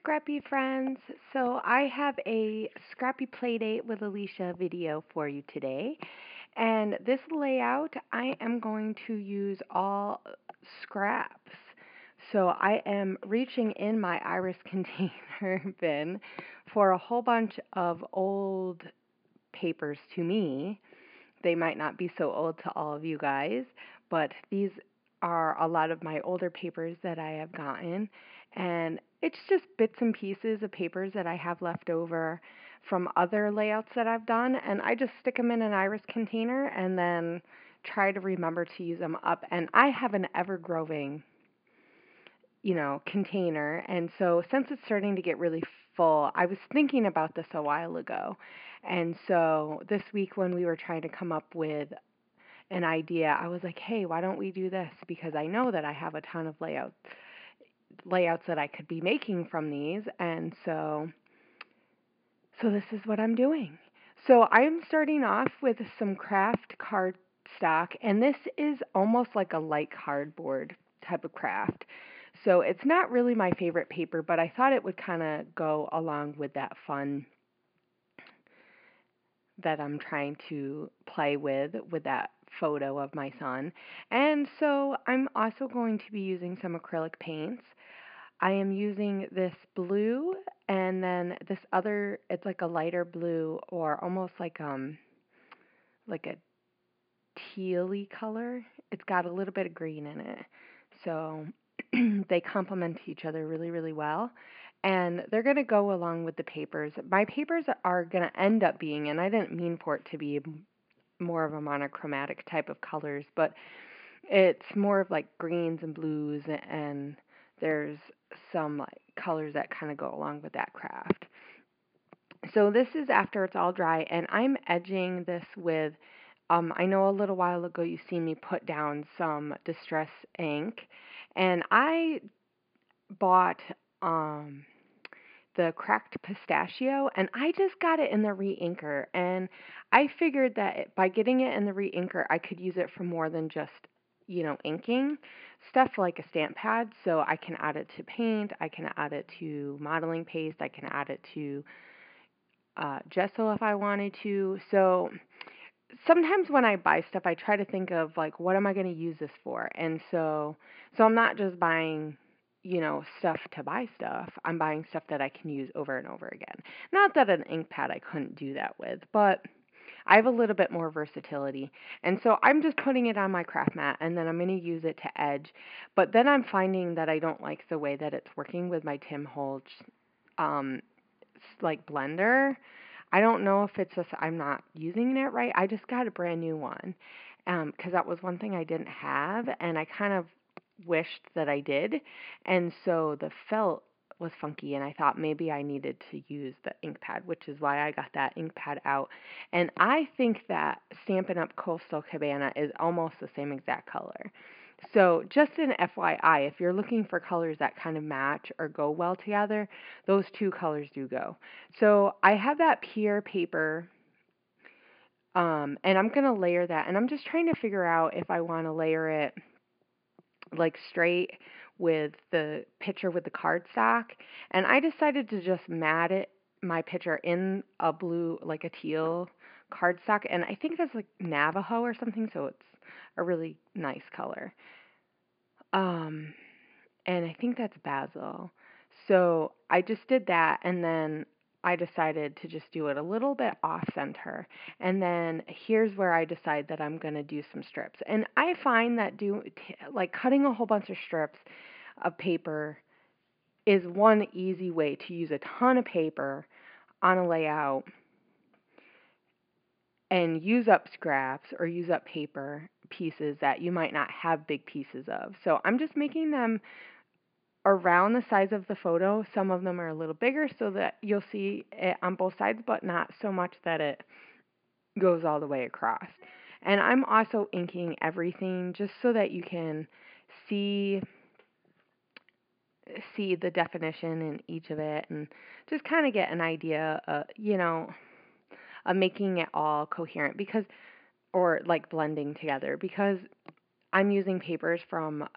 Scrappy friends. So I have a Scrappy Playdate with Alicia video for you today. And this layout, I am going to use all scraps. So I am reaching in my iris container bin for a whole bunch of old papers to me. They might not be so old to all of you guys, but these are a lot of my older papers that I have gotten. And it's just bits and pieces of papers that I have left over from other layouts that I've done. And I just stick them in an iris container and then try to remember to use them up. And I have an ever-growing container. And so since it's starting to get really full, I was thinking about this a while ago. And so this week when we were trying to come up with an idea, I was like, hey, why don't we do this? Because I know that I have a ton of layouts that I could be making from these. And so this is what I'm doing. So I'm starting off with some craft cardstock, and this is almost like a light cardboard type of craft. So it's not really my favorite paper, but I thought it would kind of go along with that fun that I'm trying to play with that photo of my son. And so I'm also going to be using some acrylic paints. I am using this blue and then this other, it's like a lighter blue or almost like a tealy color. It's got a little bit of green in it. So they complement each other really, really well. And they're going to go along with the papers. My papers are going to end up being, and I didn't mean for it to be more of a monochromatic type of colors, but it's more of like greens and blues, and there's some like colors that kind of go along with that craft. So this is after it's all dry, and I'm edging this with I know a little while ago you seen me put down some distress ink, and I bought the cracked pistachio, and I just got it in the re-inker, and I figured that by getting it in the re-inker, I could use it for more than just, inking stuff like a stamp pad. So I can add it to paint, I can add it to modeling paste, I can add it to gesso if I wanted to. So sometimes when I buy stuff, I try to think of like, what am I going to use this for? And so I'm not just buying, stuff to buy stuff. I'm buying stuff that I can use over and over again. Not that an ink pad I couldn't do that with, but I have a little bit more versatility. And so I'm just putting it on my craft mat, and then I'm going to use it to edge. But then I'm finding that I don't like the way that it's working with my Tim Holtz like blender. I don't know if it's just I'm not using it right. I just got a brand new one because that was one thing I didn't have, and I kind of wished that I did. And so the felt was funky, and I thought maybe I needed to use the ink pad, which is why I got that ink pad out. And I think that Stampin' Up! Coastal Cabana is almost the same exact color. So just an FYI, if you're looking for colors that kind of match or go well together, those two colors do go. So I have that Pier paper, and I'm going to layer that. And I'm just trying to figure out if I want to layer it like straight with the picture with the cardstock. And I decided to just mat it, my picture, in a blue, like a teal cardstock. And I think that's like Navajo or something, so it's a really nice color. And I think that's basil. So I just did that, and then I decided to just do it a little bit off center. And then here's where I decide that I'm going to do some strips. And I find that like cutting a whole bunch of strips of paper is one easy way to use a ton of paper on a layout and use up scraps or use up paper pieces that you might not have big pieces of. So I'm just making them around the size of the photo. Some of them are a little bigger so that you'll see it on both sides, but not so much that it goes all the way across. And I'm also inking everything just so that you can see the definition in each of it and just kind of get an idea, of making it all coherent, or like blending together, because I'm using papers from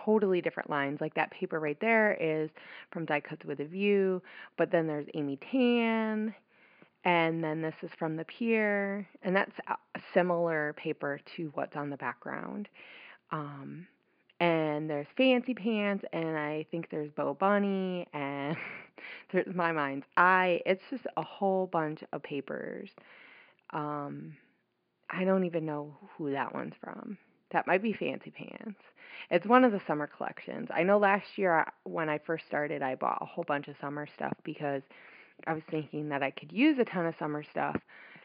totally different lines. Like that paper right there is from Die Cuts with a View, but then there's Amy Tan, and then this is from the Pier, and that's a similar paper to what's on the background. Um, and there's Fancy Pants, and I think there's Bo Bunny, and there's My Mind's Eye. It's just a whole bunch of papers. Um, I don't even know who that one's from. That might be Fancy Pants. It's one of the summer collections. I know last year when I first started, I bought a whole bunch of summer stuff because I was thinking that I could use a ton of summer stuff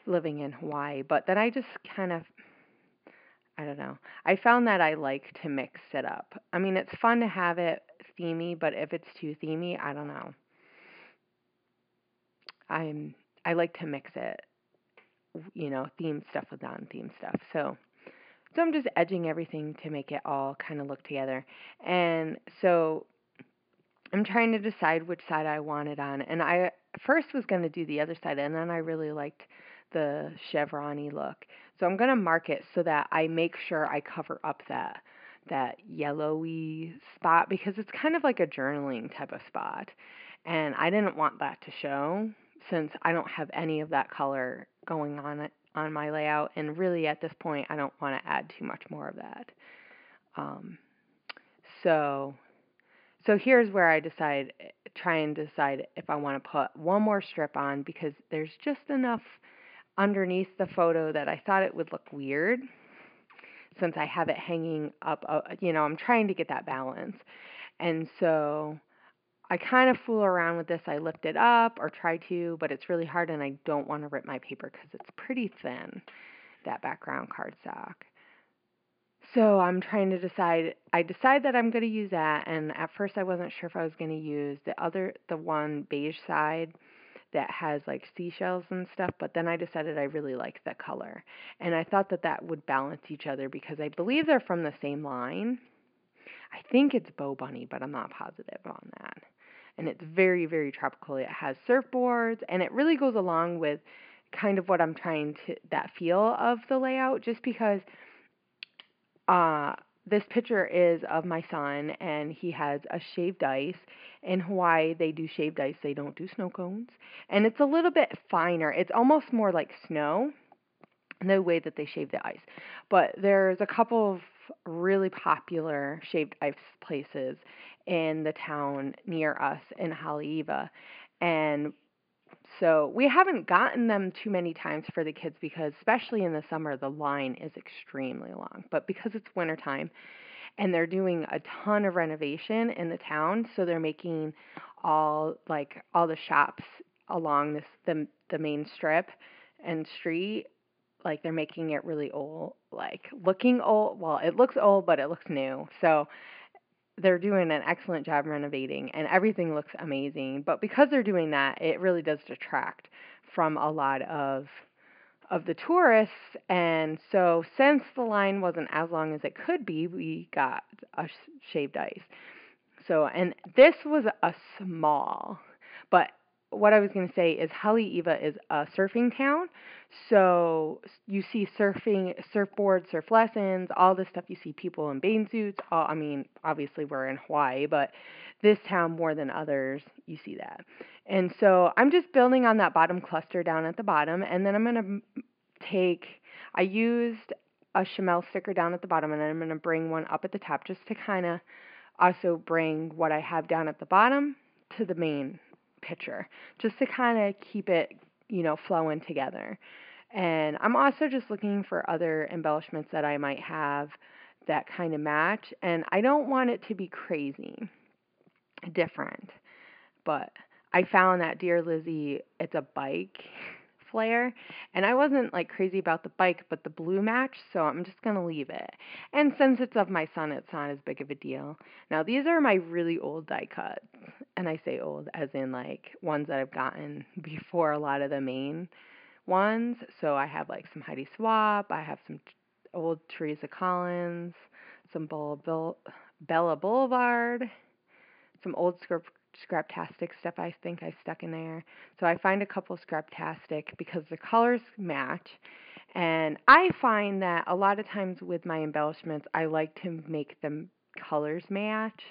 living in Hawaii, but then I just kind of, I don't know. I found that I like to mix it up. I mean, it's fun to have it themey, but if it's too themey, I don't know. I like to mix it, theme stuff with non-theme stuff. So I'm just edging everything to make it all kind of look together. And so I'm trying to decide which side I want it on. And I first was going to do the other side, and then I really liked the chevron-y look. So I'm going to mark it so that I make sure I cover up that yellowy spot, because it's kind of like a journaling type of spot. And I didn't want that to show since I don't have any of that color going on my layout. And really at this point, I don't want to add too much more of that. So here's where I try and decide if I want to put one more strip on, because there's just enough underneath the photo that I thought it would look weird since I have it hanging up. I'm trying to get that balance. And so I kind of fool around with this. I lift it up or try to, but it's really hard, and I don't want to rip my paper because it's pretty thin, that background cardstock. So I'm trying to decide. I decide that I'm going to use that, and at first I wasn't sure if I was going to use the one beige side that has like seashells and stuff, but then I decided I really like the color, and I thought that would balance each other because I believe they're from the same line. I think it's Bo Bunny, but I'm not positive on that. And it's very, very tropical. It has surfboards, and it really goes along with kind of what I'm that feel of the layout, just because this picture is of my son, and he has a shaved ice. In Hawaii, they do shaved ice. They don't do snow cones. And it's a little bit finer. It's almost more like snow, the way that they shave the ice. But there's a couple of really popular shaved ice places in the town near us in Haleiwa. And so we haven't gotten them too many times for the kids because, especially in the summer, the line is extremely long. But because it's wintertime and they're doing a ton of renovation in the town, so they're making all the shops along the main strip and street, like they're making it really old, like looking old. Well, it looks old, but it looks new. So they're doing an excellent job renovating, and everything looks amazing. But because they're doing that, it really does detract from a lot of the tourists. And so since the line wasn't as long as it could be, we got a shaved ice. So, and this was a small, but what I was going to say is Haleiwa is a surfing town. So you see surfboards, surf lessons, all this stuff. You see people in bathing suits. I mean, obviously we're in Hawaii, but this town more than others, you see that. And so I'm just building on that bottom cluster down at the bottom, and then I'm going to I used a Chamel sticker down at the bottom, and then I'm going to bring one up at the top just to kind of also bring what I have down at the bottom to the main picture, just to kind of keep it, flowing together. And I'm also just looking for other embellishments that I might have that kind of match, and I don't want it to be crazy different, but I found that Dear Lizzie, it's a bike flare, and I wasn't like crazy about the bike, but the blue match, so I'm just gonna leave it. And since it's of my son, it's not as big of a deal. Now these are my really old die cuts, and I say old as in like ones that I've gotten before a lot of the main ones. So I have like some Heidi Swapp, I have some old Teresa Collins, some Bella Boulevard, some old Scraptastic stuff I think I stuck in there. So I find a couple Scraptastic because the colors match. And I find that a lot of times with my embellishments, I like to make them colors match,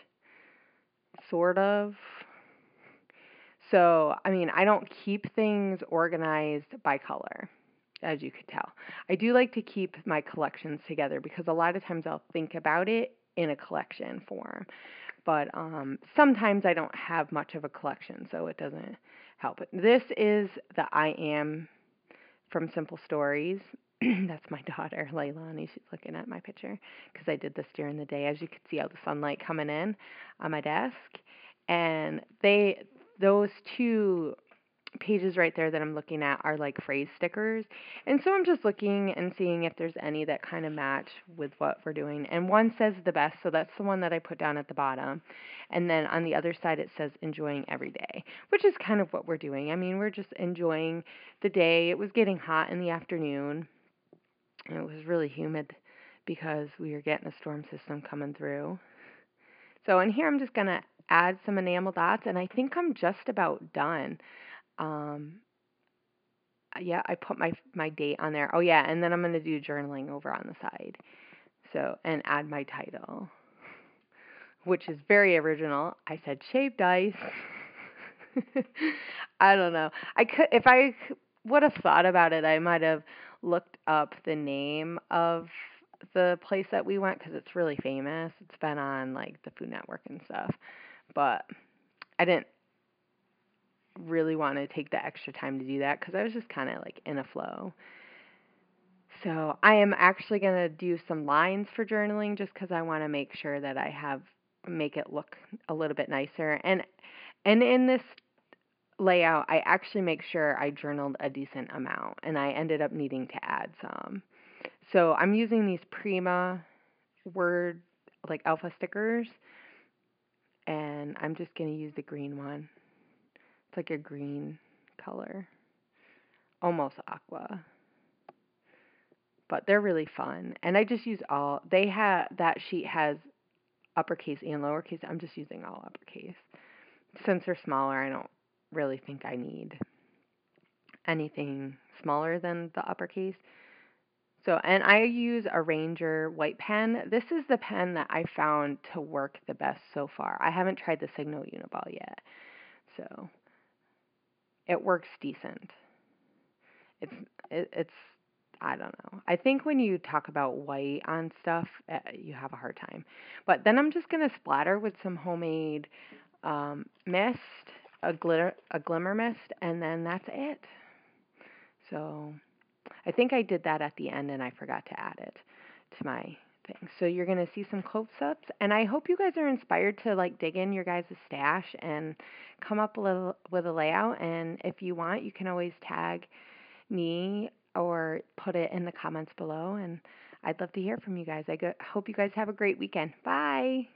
sort of. So, I mean, I don't keep things organized by color, as you could tell. I do like to keep my collections together because a lot of times I'll think about it in a collection form. But sometimes I don't have much of a collection, so it doesn't help. This is the I Am from Simple Stories. That's my daughter, Leilani. She's looking at my picture because I did this during the day. As you can see all the sunlight coming in on my desk. And those two pages right there that I'm looking at are like phrase stickers. And so I'm just looking and seeing if there's any that kind of match with what we're doing. And one says the best, so that's the one that I put down at the bottom. And then on the other side it says enjoying every day, which is kind of what we're doing. I mean, we're just enjoying the day. It was getting hot in the afternoon, and it was really humid because we were getting a storm system coming through. So in here I'm just going to add some enamel dots, and I think I'm just about done. Yeah, I put my date on there. Oh yeah, and then I'm going to do journaling over on the side. So, and add my title, which is very original. I said shaved ice. I don't know. If I would have thought about it, I might have looked up the name of the place that we went because it's really famous. It's been on like the Food Network and stuff. But I didn't really want to take the extra time to do that because I was just kind of like in a flow. So I am actually going to do some lines for journaling just because I want to make sure that make it look a little bit nicer. And in this layout, I actually make sure I journaled a decent amount, and I ended up needing to add some. So I'm using these Prima word like alpha stickers, and I'm just going to use the green one. It's like a green color, almost aqua, but they're really fun. And I just use that sheet has uppercase and lowercase. I'm just using all uppercase. Since they're smaller, I don't really think I need anything smaller than the uppercase. So, and I use a Ranger white pen. This is the pen that I found to work the best so far. I haven't tried the Signal Uniball yet, so it works decent. It's I don't know. I think when you talk about white on stuff, you have a hard time. But then I'm just gonna splatter with some homemade mist, a glimmer mist, and then that's it. So I think I did that at the end and I forgot to add it to my thing. So you're going to see some close-ups, and I hope you guys are inspired to like dig in your guys' stash and come up with a layout. And if you want, you can always tag me or put it in the comments below, and I'd love to hear from you guys. Hope you guys have a great weekend. Bye.